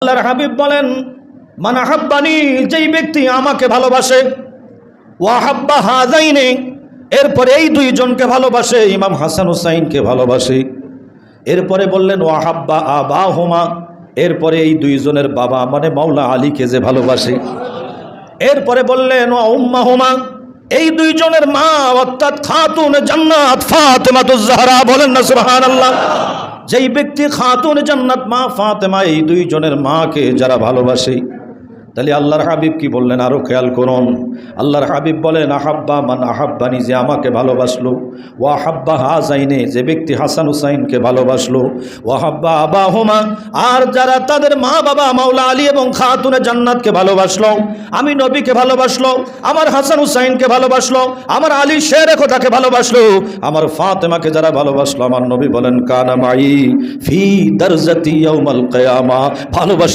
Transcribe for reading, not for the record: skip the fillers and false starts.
আল্লাহর হাবিব বলেন, মান আহাব্বানি, যেই ব্যক্তি আমাকে ভালোবাসে, ওয়া হাব্বা হাযাইনি, এরপরে এই দুইজনকে ভালোবাসে, ইমাম হাসান হুসাইনকে ভালোবাসে। এরপরে বললেন ওয়া হাব্বা আবাহুমা, এরপরে এই দুইজনের বাবা মানে মাওলা আলীকে যে ভালোবাসে। এরপরে বললেন ওয়া উম্মাহুমা, এই দুইজনের মা অর্থাৎ খাতুন জান্নাত ফাতেমাতুজ জাহরা, বলেন না সুবহানাল্লাহ। যেই ব্যক্তি খাতুন জান্নাত মা ফাতেমা, এই দুইজনের মাকে যারা ভালোবাসে, তাহলে আল্লাহর হাবিব কি বললেন আরো খেয়াল করুন। আল্লাহর হাবিব বলেন আহাব্বা মান আহাব্বানি, যে আমাকে ভালোবাসলো, ওয়া হাব্বা হাযাইনি, যে ব্যক্তি হাসান হুসাইনকে ভালোবাসলো, ওয়া হাব্বা আবাহুমা, আর যারা তাদের মা বাবা মাওলা আলী এবং খাতুনে জান্নাতকে ভালোবাসলো, আমি নবীকে ভালোবাসলো, আমার হাসান হুসাইনকে ভালোবাসলো, আমার আলী শেরে খোদাকে ভালোবাসলো, আমার ফাতেমাকে যারা ভালোবাসলো, আমার নবী বলেন কানা মাই ফি দারজাতি ইয়াউমাল কিয়ামা, ভালোবাসা